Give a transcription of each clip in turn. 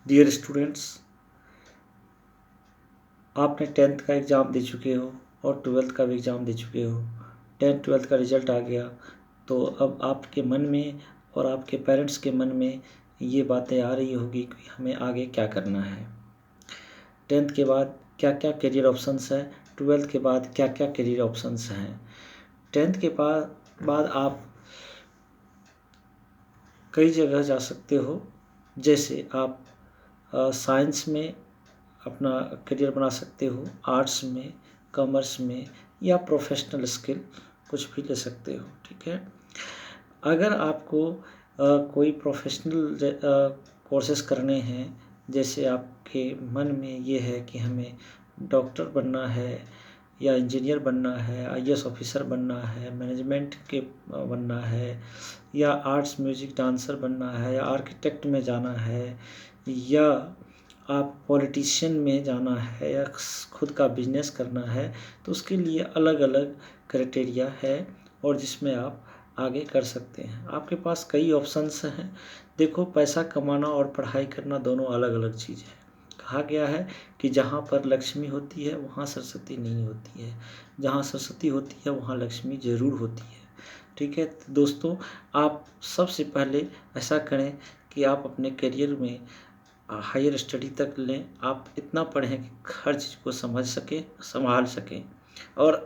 Dear students, आपने 10th का exam दे चुके हो और 12th का भी एग्ज़ाम दे चुके हो। 10th 12th का रिज़ल्ट आ गया, तो अब आपके मन में और आपके पेरेंट्स के मन में ये बातें आ रही होगी कि हमें आगे क्या करना है। 10th के बाद क्या क्या करियर ऑप्शंस है, 12th के बाद क्या क्या करियर ऑप्शंस हैं। 10th के बाद आप कई जगह जा सकते हो, जैसे आप साइंस में अपना करियर बना सकते हो, आर्ट्स में, कॉमर्स में, या प्रोफेशनल स्किल कुछ भी ले सकते हो। ठीक है, अगर आपको कोई प्रोफेशनल कोर्सेज करने हैं, जैसे आपके मन में ये है कि हमें डॉक्टर बनना है या इंजीनियर बनना है, आईएएस ऑफिसर बनना है, मैनेजमेंट के बनना है, या आर्ट्स म्यूजिक डांसर बनना है, या आर्किटेक्ट में जाना है, या आप पॉलिटिशियन में जाना है, या खुद का बिजनेस करना है, तो उसके लिए अलग अलग क्राइटेरिया है और जिसमें आप आगे कर सकते हैं। आपके पास कई ऑप्शंस हैं। देखो, पैसा कमाना और पढ़ाई करना दोनों अलग अलग चीज़ है। कहा गया है कि जहाँ पर लक्ष्मी होती है वहाँ सरस्वती नहीं होती है, जहाँ सरस्वती होती है वहाँ लक्ष्मी ज़रूर होती है। ठीक है, तो दोस्तों, आप सबसे पहले ऐसा करें कि आप अपने करियर में हायर स्टडी तक लें। आप इतना पढ़ें कि हर चीज़ को समझ सकें, संभाल सकें, और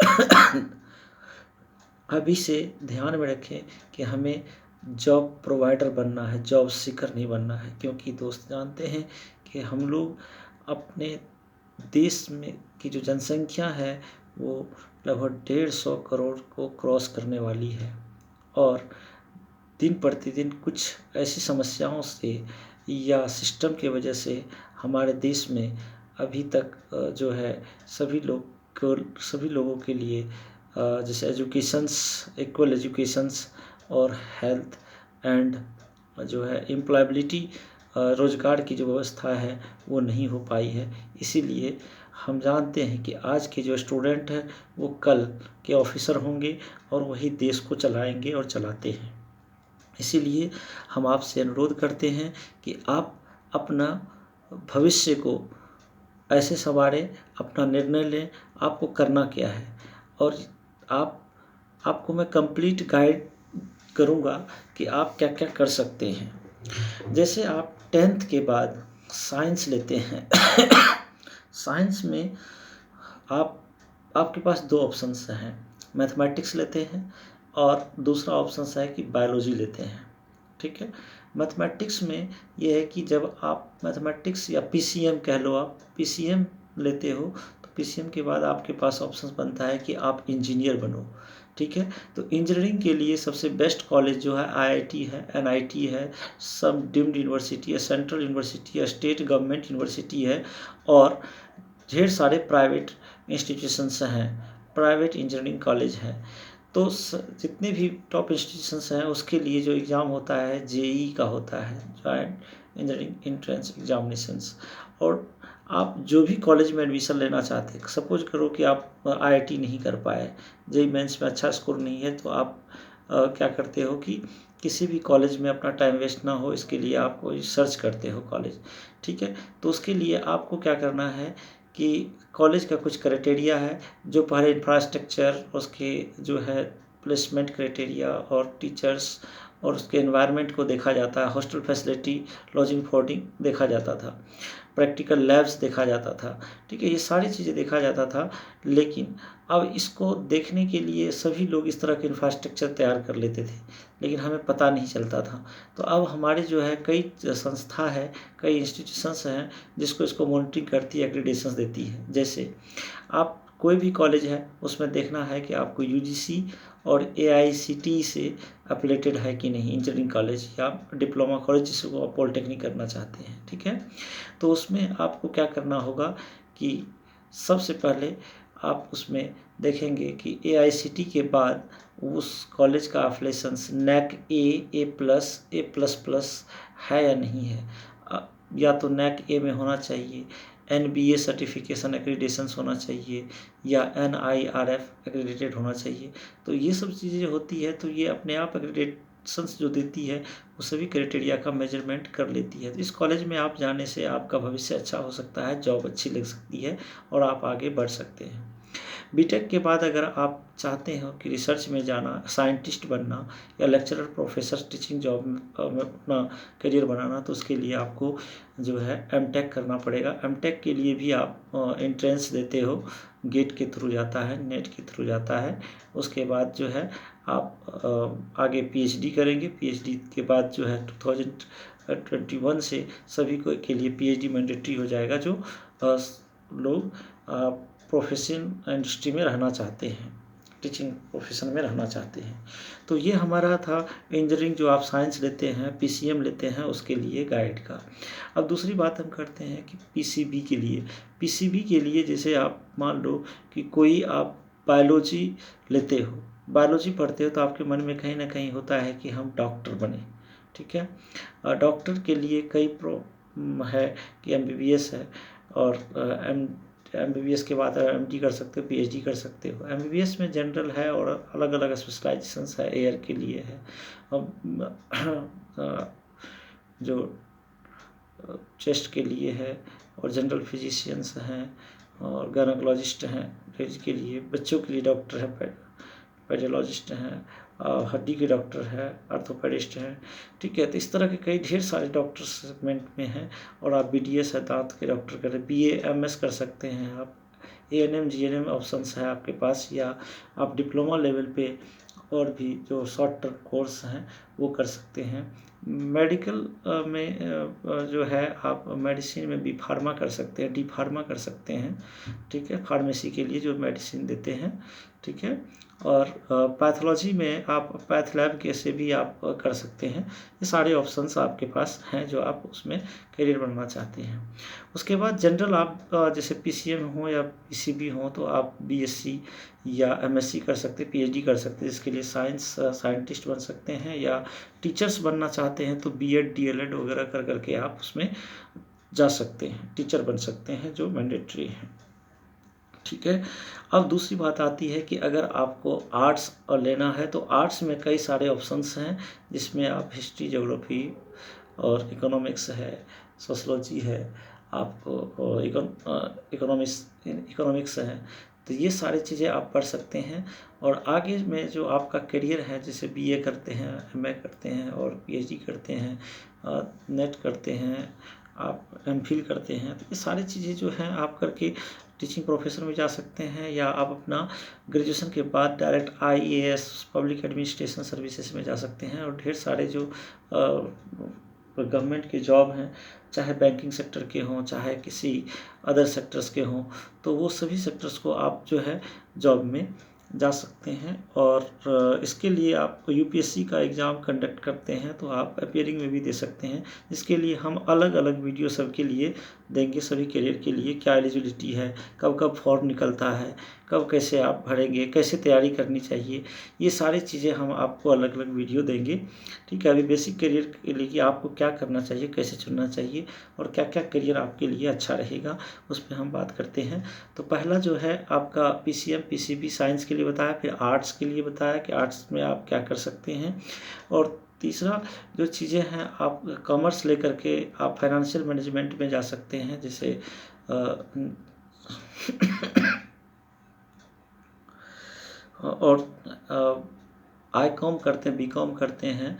अभी से ध्यान में रखें कि हमें जॉब प्रोवाइडर बनना है, जॉब सीकर नहीं बनना है। क्योंकि दोस्त जानते हैं कि हम लोग अपने देश में की जो जनसंख्या है वो लगभग 150 करोड़ को क्रॉस करने वाली है, और दिन प्रतिदिन कुछ ऐसी समस्याओं से या सिस्टम की वजह से हमारे देश में अभी तक जो है सभी लोगों के लिए जैसे एजुकेशंस, इक्वल एजुकेशंस और हेल्थ एंड जो है एम्प्लॉयबिलिटी, रोज़गार की जो व्यवस्था है वो नहीं हो पाई है। इसीलिए हम जानते हैं कि आज के जो स्टूडेंट हैं वो कल के ऑफिसर होंगे और वही देश को चलाएंगे और चलाते हैं। इसीलिए हम आपसे अनुरोध करते हैं कि आप अपना भविष्य को ऐसे संवारें, अपना निर्णय लें, आपको करना क्या है, और आपको मैं कंप्लीट गाइड करूँगा कि आप क्या क्या कर सकते हैं। जैसे आप 10th के बाद साइंस लेते हैं साइंस में आपके पास दो ऑप्शंस हैं, मैथमेटिक्स लेते हैं और दूसरा ऑप्शन है कि बायोलॉजी लेते हैं। ठीक है, मैथमेटिक्स में ये है कि जब आप मैथमेटिक्स या पीसीएम कह लो, आप पीसीएम लेते हो तो पीसीएम के बाद आपके पास ऑप्शन बनता है कि आप इंजीनियर बनो। ठीक है, तो इंजीनियरिंग के लिए सबसे बेस्ट कॉलेज जो है आईआईटी है, एनआईटी है, सब डीम्ड यूनिवर्सिटी है, सेंट्रल यूनिवर्सिटी है, स्टेट गवर्नमेंट यूनिवर्सिटी है, और ढेर सारे प्राइवेट इंस्टीट्यूशंस हैं, प्राइवेट इंजीनियरिंग कॉलेज हैं। तो जितने भी टॉप इंस्टीट्यूशंस हैं उसके लिए जो एग्ज़ाम होता है जेईई का होता है, जॉइंट इंजीनियरिंग एंट्रेंस एग्जामिनेशंस। और आप जो भी कॉलेज में एडमिशन लेना चाहते हैं, सपोज करो कि आप आईआईटी नहीं कर पाए, जेईई मेंस में अच्छा स्कोर नहीं है, तो आप क्या करते हो कि किसी भी कॉलेज में अपना टाइम वेस्ट ना हो, इसके लिए आप कोई सर्च करते हो कॉलेज। ठीक है, तो उसके लिए आपको क्या करना है कि कॉलेज का कुछ क्राइटेरिया है, जो पहले इंफ्रास्ट्रक्चर, उसके जो है प्लेसमेंट क्राइटेरिया और टीचर्स और उसके एनवायरनमेंट को देखा जाता है, हॉस्टल फैसिलिटी, लॉजिंग फूडिंग देखा जाता था, प्रैक्टिकल लैब्स देखा जाता था। ठीक है, ये सारी चीज़ें देखा जाता था। लेकिन अब इसको देखने के लिए सभी लोग इस तरह के इंफ्रास्ट्रक्चर तैयार कर लेते थे, लेकिन हमें पता नहीं चलता था। तो अब हमारे जो है कई संस्था है, कई इंस्टीट्यूशंस हैं जिसको इसको मॉनिटरिंग करती है, एक्रीडेशंस देती है। जैसे आप कोई भी कॉलेज है उसमें देखना है कि आपको यूजीसी और एआईसीटीई से एफिलेटेड है कि नहीं, इंजीनियरिंग कॉलेज या डिप्लोमा कॉलेज जिसको आप पॉलिटेक्निक करना चाहते हैं। ठीक है, तो उसमें आपको क्या करना होगा कि सबसे पहले आप उसमें देखेंगे कि एआईसीटीई के बाद उस कॉलेज का एफिलिएशंस नैक ए प्लस, ए प्लस प्लस है या नहीं है। या तो नैक ए में होना चाहिए, एनबीए सर्टिफिकेशन एक्रीडेशंस होना चाहिए, या एनआईआरएफ एक्रीडेटेड होना चाहिए। तो ये सब चीज़ें होती है, तो ये अपने आप एक्रीडेट ऑप्शंस जो देती है वो सभी क्राइटेरिया का मेजरमेंट कर लेती है। तो इस कॉलेज में आप जाने से आपका भविष्य अच्छा हो सकता है, जॉब अच्छी लग सकती है और आप आगे बढ़ सकते हैं। बीटेक के बाद अगर आप चाहते हो कि रिसर्च में जाना, साइंटिस्ट बनना या लेक्चरर, प्रोफेसर, टीचिंग जॉब में अपना करियर बनाना, तो उसके लिए आपको जो है एमटेक करना पड़ेगा। एमटेक के लिए भी आप एंट्रेंस देते हो, गेट के थ्रू जाता है, नेट के थ्रू जाता है। उसके बाद जो है आप आगे पीएचडी करेंगे। पीएचडी के बाद जो है 2021 से सभी को के लिए पीएचडी मैंडेटरी हो जाएगा, जो लोग प्रोफेशन इंडस्ट्री में रहना चाहते हैं, टीचिंग प्रोफेशन में रहना चाहते हैं। तो ये हमारा था इंजीनियरिंग जो आप साइंस लेते हैं, पीसीएम लेते हैं, उसके लिए गाइड का। अब दूसरी बात हम करते हैं कि पीसीबी के लिए। पीसीबी के लिए जैसे आप मान लो कि कोई आप बायोलॉजी लेते हो, बायोलॉजी पढ़ते हो, तो आपके मन में कहीं ना कहीं होता है कि हम डॉक्टर बने। ठीक है, डॉक्टर के लिए कई है कि एमबीबीएस है, और एमबीबीएस के बाद एमडी कर सकते हो, पीएचडी कर सकते हो। एमबीबीएस में जनरल है और अलग अलग स्पेशलाइजेशंस है, एयर के लिए है, जो चेस्ट के लिए है, और जनरल फिजिशियंस हैं, और गायनेकोलॉजिस्ट हैं, रेज के लिए, बच्चों के लिए डॉक्टर है, पेडियोलॉजिस्ट हैं, हड्डी के डॉक्टर है, ऑर्थोपेडिस्ट हैं। ठीक है, तो इस तरह के कई ढेर सारे डॉक्टर सेगमेंट में हैं। और आप बीडीएस है, दांत के डॉक्टर करें, बीएएमएस कर सकते हैं आप, एएनएम जीएनएम ऑप्शंस है आपके पास, या आप डिप्लोमा लेवल पे और भी जो शॉर्ट टर्म कोर्स हैं वो कर सकते हैं। मेडिकल में जो है आप मेडिसिन में बी फार्मा कर सकते हैं, डी फार्मा कर सकते हैं। ठीक है, फार्मेसी के लिए जो मेडिसिन देते हैं। ठीक है, और पैथोलॉजी में आप पैथ लैब के से भी आप कर सकते हैं। ये सारे ऑप्शंस आपके पास हैं जो आप उसमें करियर बनना चाहते हैं। उसके बाद जनरल आप जैसे पीसीएम हो या पीसीबी हो, तो आप बीएससी या एमएससी कर सकते हैं, पीएचडी कर सकते हैं, जिसके लिए साइंटिस्ट बन सकते हैं, या टीचर्स बनना चाहते हैं तो बीएड डीएलएड वगैरह कर करके आप उसमें जा सकते हैं, टीचर बन सकते हैं, जो मैंडेटरी है। ठीक है, अब दूसरी बात आती है कि अगर आपको आर्ट्स लेना है, तो आर्ट्स में कई सारे ऑप्शंस हैं, जिसमें आप हिस्ट्री, ज्योग्राफी और इकोनॉमिक्स है, सोशलॉजी है, आपको इकोनॉमिक्स है। तो ये सारी चीज़ें आप पढ़ सकते हैं। और आगे में जो आपका करियर है, जैसे बीए करते हैं, एमए करते हैं और पीएचडी करते हैं, नेट करते हैं, आप एमफिल करते हैं, तो ये सारी चीज़ें जो हैं आप करके टीचिंग प्रोफेशन में जा सकते हैं, या आप अपना ग्रेजुएशन के बाद direct IAS, public administration services में जा सकते हैं। और ढेर सारे जो गवर्नमेंट के जॉब हैं, चाहे बैंकिंग सेक्टर के हों, चाहे किसी अदर सेक्टर्स के हों, तो वो सभी सेक्टर्स को आप जो है जॉब में जा सकते हैं। और इसके लिए आप यूपीएससी का एग्ज़ाम कंडक्ट करते हैं, तो आप अपियरिंग में भी दे सकते हैं। इसके लिए हम अलग अलग वीडियो सबके लिए देंगे, सभी करियर के लिए क्या एलिजिबिलिटी है, कब कब फॉर्म निकलता है, कब कैसे आप भरेंगे, कैसे तैयारी करनी चाहिए, ये सारी चीज़ें हम आपको अलग अलग वीडियो देंगे। ठीक है, अभी बेसिक करियर के लिए कि आपको क्या करना चाहिए, कैसे चुनना चाहिए, और क्या क्या करियर आपके लिए अच्छा रहेगा, उस पर हम बात करते हैं। तो पहला जो है आपका पीसीएम पीसीबी साइंस के लिए बताया, फिर आर्ट्स के लिए बताया कि आर्ट्स में आप क्या कर सकते हैं, और तीसरा जो चीज़ें हैं आप कॉमर्स लेकर के आप फाइनेंशियल मैनेजमेंट में जा सकते हैं, जैसे और आई.कॉम करते हैं, बी.कॉम करते हैं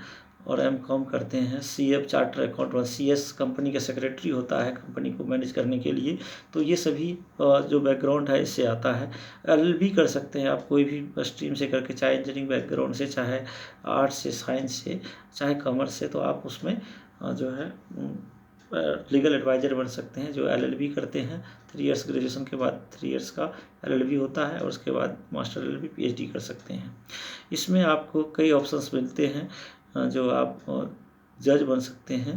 और एम.कॉम करते हैं, CF charter account, CS company का सेक्रेटरी होता है कंपनी को मैनेज करने के लिए। तो ये सभी जो बैकग्राउंड है इससे आता है। एलएलबी कर सकते हैं आप कोई भी स्ट्रीम से करके, चाहे इंजीनियरिंग बैकग्राउंड से, चाहे आर्ट्स से, साइंस से, चाहे कॉमर्स से, तो आप उसमें जो है लीगल एडवाइज़र बन सकते हैं जो एलएलबी करते हैं। 3 इयर्स ग्रेजुएशन के बाद 3 इयर्स का एलएलबी होता है, और उसके बाद मास्टर एलएलबी पीएचडी कर सकते हैं। इसमें आपको कई ऑप्शंस मिलते हैं, जो आप जज बन सकते हैं,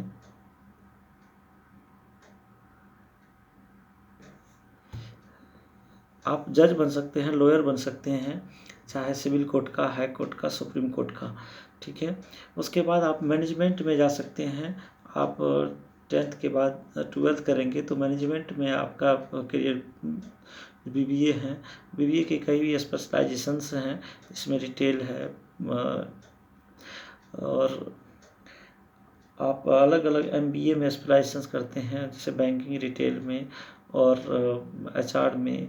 आप जज बन सकते हैं, लॉयर बन सकते हैं, चाहे सिविल कोर्ट का, हाई कोर्ट का, सुप्रीम कोर्ट का। ठीक है, उसके बाद आप मैनेजमेंट में जा सकते हैं। आप 10th के बाद 12th करेंगे तो मैनेजमेंट में आपका करियर बीबीए है। बीबीए के कई भी स्पेशलाइजेशंस हैं, इसमें रिटेल है, और आप अलग अलग MBA में स्पेशलाइजेशन करते हैं, जैसे बैंकिंग, रिटेल में और HR में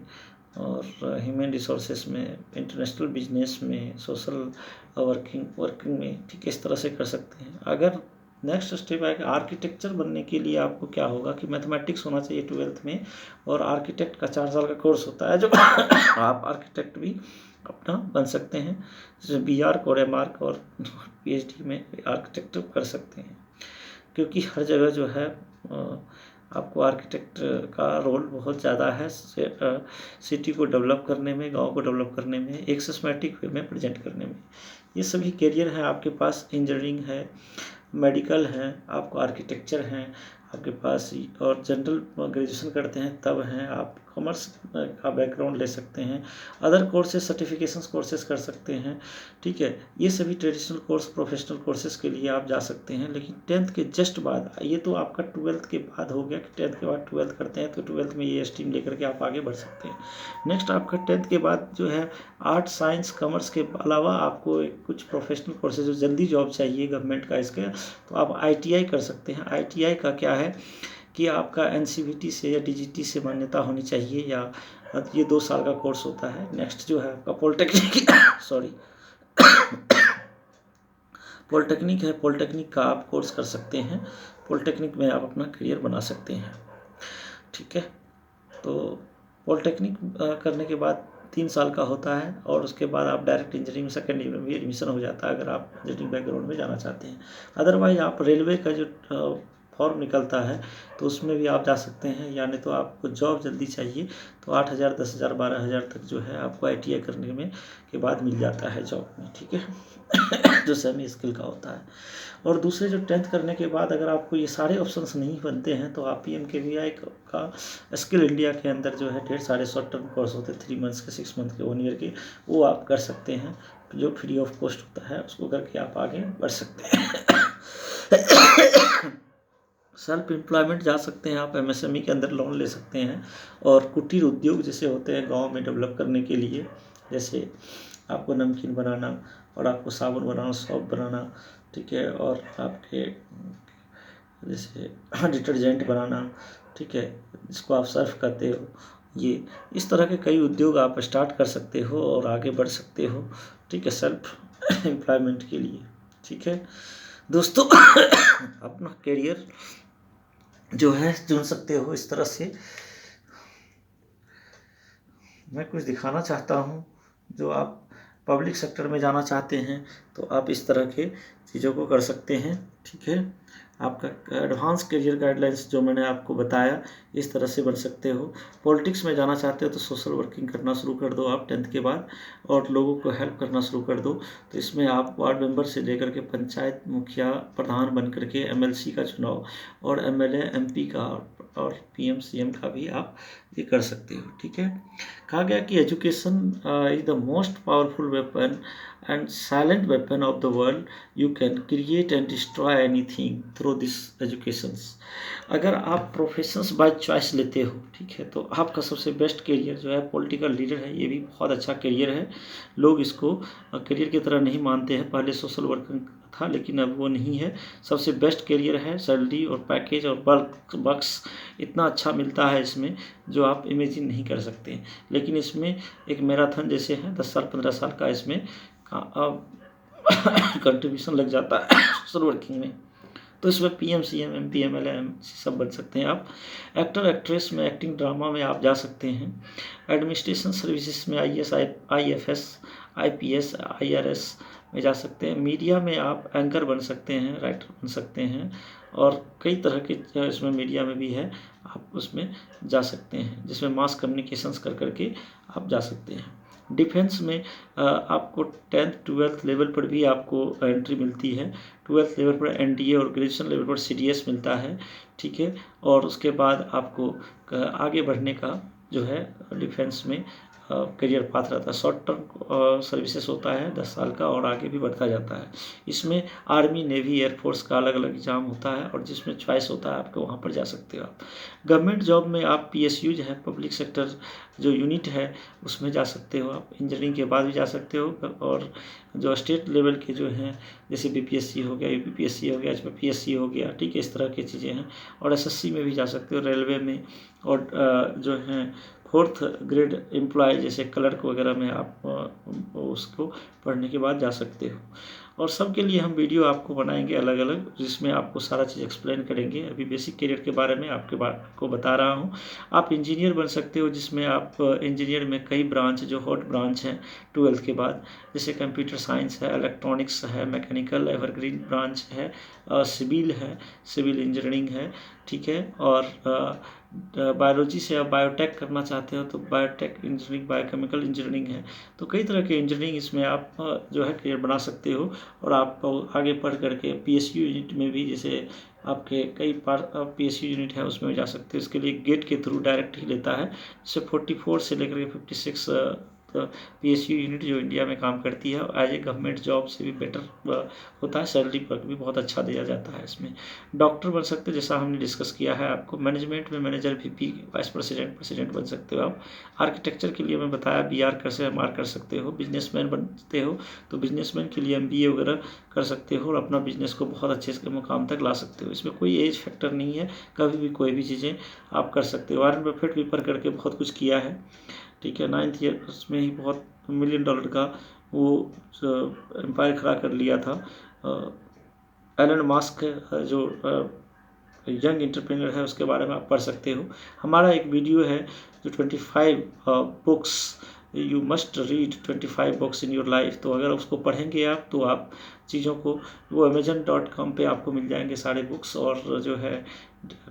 और ह्यूमन रिसोर्सेस में, इंटरनेशनल बिजनेस में, सोशल वर्किंग में, ठीक है, इस तरह से कर सकते हैं। अगर नेक्स्ट स्टेप है कि आर्किटेक्चर बनने के लिए आपको क्या होगा कि मैथमेटिक्स होना चाहिए 12th में, और आर्किटेक्ट का 4 साल का कोर्स होता है जो आप आर्किटेक्ट भी अपना बन सकते हैं, जैसे BArch और MArch और PhD में आर्किटेक्ट कर सकते हैं। क्योंकि हर जगह जो है आपको आर्किटेक्ट का रोल बहुत ज़्यादा है सिटी को डेवलप करने में, गांव को डेवलप करने में, एक सिस्टमैटिक वे में प्रेजेंट करने में। ये सभी कैरियर हैं आपके पास। इंजीनियरिंग है, मेडिकल है, आपको आर्किटेक्चर हैं आपके पास, और जनरल ग्रेजुएशन करते हैं तब हैं, आप कॉमर्स का बैकग्राउंड ले सकते हैं, अदर कोर्सेज सर्टिफिकेशंस कोर्सेज कर सकते हैं, ठीक है। ये सभी ट्रेडिशनल कोर्स, प्रोफेशनल कोर्सेज के लिए आप जा सकते हैं। लेकिन 10th के जस्ट बाद, ये तो आपका 12th के बाद हो गया कि 10th के बाद 12th करते हैं, तो 12th में ये स्ट्रीम लेकर के आप आगे बढ़ सकते हैं। नेक्स्ट आपका 10th के बाद जो है आर्ट, साइंस, कॉमर्स के अलावा आपको कुछ प्रोफेशनल कोर्सेज जो जल्दी जॉब चाहिए गवर्नमेंट का इसके, तो आप ITI कर सकते हैं। ITI का क्या है कि आपका NCVT से या DGT से मान्यता होनी चाहिए, या ये 2 साल का कोर्स होता है। नेक्स्ट जो है आपका पॉलिटेक्निक सॉरी पॉलिटेक्निक है, पॉलिटेक्निक का आप कोर्स कर सकते हैं, पॉलिटेक्निक में आप अपना करियर बना सकते हैं, ठीक है। तो पॉलिटेक्निक करने के बाद 3 साल का होता है, और उसके बाद आप डायरेक्ट इंजीनियरिंग सेकेंड ईयर में भी एडमिशन हो जाता है अगर आप इंजीनियरिंग बैकग्राउंड में जाना चाहते हैं। अदरवाइज आप रेलवे का जो फॉर्म निकलता है तो उसमें भी आप जा सकते हैं, यानी तो आपको जॉब जल्दी चाहिए तो 8,000, 10,000, 12,000 तक जो है आपको ITI करने में के बाद मिल जाता है जॉब में, ठीक है जो सेमी स्किल का होता है। और दूसरे जो 10th करने के बाद अगर आपको ये सारे ऑप्शंस नहीं बनते हैं तो आप PMKVY का स्किल इंडिया के अंदर जो है ढेर सारे शॉर्ट टर्म कोर्स होते हैं, 3 मंथ्स के, 6 मंथ के, 1 ईयर के, वो आप कर सकते हैं, जो फ्री ऑफ कॉस्ट होता है, उसको करके आप आगे बढ़ सकते हैं। सेल्फ एम्प्लॉयमेंट जा सकते हैं आप, MSME के अंदर लोन ले सकते हैं, और कुटीर उद्योग जैसे होते हैं गांव में डेवलप करने के लिए, जैसे आपको नमकीन बनाना, और आपको साबुन बनाना, सॉप बनाना, ठीक है, और आपके जैसे डिटर्जेंट बनाना, ठीक है, जिसको आप सर्फ करते हो, ये इस तरह के कई उद्योग आप स्टार्ट कर सकते हो और आगे बढ़ सकते हो, ठीक है, सेल्फ एम्प्लॉयमेंट के लिए, ठीक है दोस्तों। अपना करियर जो है चुन सकते हो इस तरह से। मैं कुछ दिखाना चाहता हूँ, जो आप पब्लिक सेक्टर में जाना चाहते हैं तो आप इस तरह के चीज़ों को कर सकते हैं, ठीक है। आपका एडवांस करियर गाइडलाइंस जो मैंने आपको बताया इस तरह से बन सकते हो। पॉलिटिक्स में जाना चाहते हो तो सोशल वर्किंग करना शुरू कर दो आप 10th के बाद, और लोगों को हेल्प करना शुरू कर दो। तो इसमें आप वार्ड मेंबर से लेकर के पंचायत मुखिया, प्रधान बन करके MLC का चुनाव, और MLA MP का, और PM CM का भी आप ये कर सकते हो, ठीक है। कहा गया कि education is the most powerful weapon and silent weapon of the world, you can create and destroy anything through this educations. अगर आप प्रोफेशंस बाय चॉइस लेते हो, ठीक है, तो आपका सबसे बेस्ट करियर जो है पॉलिटिकल लीडर है। ये भी बहुत अच्छा करियर है, लोग इसको करियर की तरह नहीं मानते हैं। पहले सोशल वर्कर था लेकिन अब वो नहीं है। सबसे बेस्ट करियर है, सैलरी और पैकेज और बक्स इतना अच्छा मिलता है इसमें जो आप इमेजिन नहीं कर सकते। लेकिन इसमें एक मैराथन जैसे है, 10 साल 15 साल का इसमें कंट्रीब्यूशन लग जाता है सोशल वर्किंग में। तो इसमें PM CM MP MLA MC सब बन सकते हैं आप। एक्टर एक्ट्रेस में, एक्टिंग ड्रामा में आप जा सकते हैं। एडमिनिस्ट्रेशन सर्विसेज में IAS IFS IPS IRS में जा सकते हैं। मीडिया में आप एंकर बन सकते हैं, राइटर बन सकते हैं, और कई तरह के इसमें मीडिया में भी है, आप उसमें जा सकते हैं, जिसमें मास कम्युनिकेशंस कर करके आप जा सकते हैं। डिफेंस में आपको 10th 12th लेवल पर भी आपको एंट्री मिलती है। 12th लेवल पर NDA और ग्रेजुएशन लेवल पर CDS मिलता है, ठीक है। और उसके बाद आपको आगे बढ़ने का जो है डिफेंस में करियर पाथ रहता है। शॉर्ट टर्म सर्विसेज होता है 10 साल का और आगे भी बढ़ता जाता है। इसमें आर्मी, नेवी, एयरफोर्स का अलग अलग एग्ज़ाम होता है और जिसमें चॉइस होता है आपको, वहाँ पर जा सकते हो आप। गवर्नमेंट जॉब में आप PSUज है, पब्लिक सेक्टर जो यूनिट है उसमें जा सकते हो आप। इंजीनियरिंग के बाद भी जा सकते हो और जो स्टेट लेवल के जो हैं जैसे BPSC हो गया, UPPSC हो गया, HPPSC हो गया, ठीक है, इस तरह की चीज़ें हैं। और SSC में भी जा सकते हो, रेलवे में, और जो हैं 4th ग्रेड एम्प्लॉय जैसे क्लर्क वगैरह में आप उसको पढ़ने के बाद जा सकते हो। और सबके लिए हम वीडियो आपको बनाएंगे अलग अलग, जिसमें आपको सारा चीज़ एक्सप्लेन करेंगे। अभी बेसिक करियर के बारे में आपको बता रहा हूँ। आप इंजीनियर बन सकते हो, जिसमें आप इंजीनियर में कई ब्रांच जो हॉट ब्रांच हैं 12th के बाद, जैसे कंप्यूटर साइंस है, इलेक्ट्रॉनिक्स है, मैकेनिकल, एवरग्रीन ब्रांच है, सिविल है, सिविल इंजीनियरिंग है, ठीक है। और बायोलॉजी से आप बायोटेक करना चाहते हो तो बायोटेक इंजीनियरिंग, बायोकेमिकल इंजीनियरिंग है। तो कई तरह के इंजीनियरिंग इसमें आप जो है करियर बना सकते हो। और आप आगे पढ़ करके PSU यूनिट में भी, जैसे आपके कई PSU यूनिट है उसमें जा सकते हो। इसके लिए गेट के थ्रू डायरेक्ट ही लेता है, जैसे 44 से लेकर के 56 PSU यूनिट जो इंडिया में काम करती है, एज ए गवर्नमेंट जॉब से भी बेटर होता है। सैलरी पर भी बहुत अच्छा दिया जाता है इसमें। डॉक्टर बन सकते हो, जैसा हमने डिस्कस किया है आपको। मैनेजमेंट में मैनेजर, VP, वाइस प्रेसिडेंट बन सकते हो आप। आर्किटेक्चर के लिए मैं बताया BR से MR कर सकते हो। बिजनेसमैन बनते हो तो बिजनेसमैन के लिए MBA वगैरह कर सकते हो और अपना बिजनेस को बहुत अच्छे से मुकाम तक ला सकते हो। इसमें कोई एज फैक्टर नहीं है, कभी भी कोई भी चीज़ें आप कर सकते हो। वॉरेन बफेट भी पढ़ करके बहुत कुछ किया है, ठीक है। 9th ईयर उसमें ही बहुत $1 मिलियन का वो एम्पायर खड़ा कर लिया था। एलन मस्क जो यंग एंटरप्रेन्योर है, उसके बारे में आप पढ़ सकते हो। हमारा एक वीडियो है जो 25 books you must read, 25 books in your life. तो अगर उसको पढ़ेंगे आप तो आप चीज़ों को, वो amazon.com पे आपको मिल जाएंगे सारे बुक्स। और जो है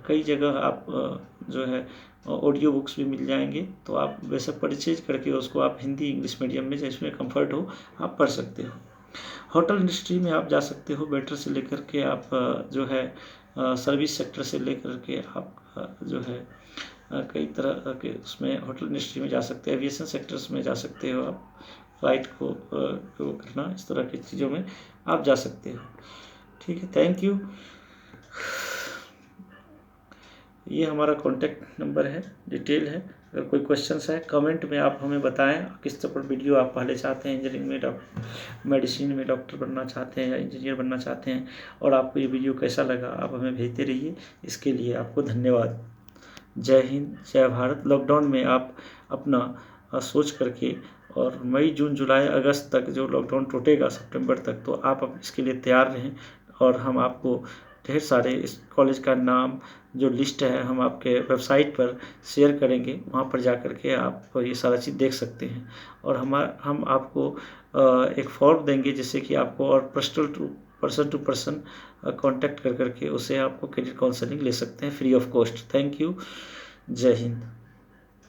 कई जगह आप जो है ऑडियो बुक्स भी मिल जाएंगे। तो आप वैसे परचेज करके उसको आप हिंदी, इंग्लिश मीडियम में जिसमें कंफर्ट हो आप पढ़ सकते हो। होटल इंडस्ट्री में आप जा सकते हो, वेटर से लेकर के आप जो है सर्विस सेक्टर से लेकर के आप जो है कई तरह के उसमें होटल इंडस्ट्री में जा सकते हैं। एविएशन सेक्टर्स में जा सकते हो आप, फ्लाइट को करना, इस तरह की चीज़ों में आप जा सकते हो, ठीक है। Thank you. ये हमारा कॉन्टैक्ट नंबर है, डिटेल है। अगर कोई क्वेश्चंस है कमेंट में आप हमें बताएं, किस तरह पर वीडियो आप पहले चाहते हैं। इंजीनियरिंग में, मेडिसिन में डॉक्टर बनना चाहते हैं या इंजीनियर बनना चाहते हैं, और आपको ये वीडियो कैसा लगा आप हमें भेजते रहिए। इसके लिए आपको धन्यवाद। जय हिंद, जय भारत। लॉकडाउन में आप अपना सोच करके, और मई, जून, जुलाई, अगस्त तक जो लॉकडाउन टूटेगा सितंबर तक, तो आप इसके लिए तैयार रहें। और हम आपको ढेर सारे इस कॉलेज का नाम जो लिस्ट है हम आपके वेबसाइट पर शेयर करेंगे, वहाँ पर जा कर के आप ये सारा चीज़ देख सकते हैं। और हम आपको एक फॉर्म देंगे जिससे कि आपको और पर्सन टू पर्सन कांटेक्ट कर करके उसे आपको करियर काउंसलिंग ले सकते हैं free of cost. Thank you. जय हिंद।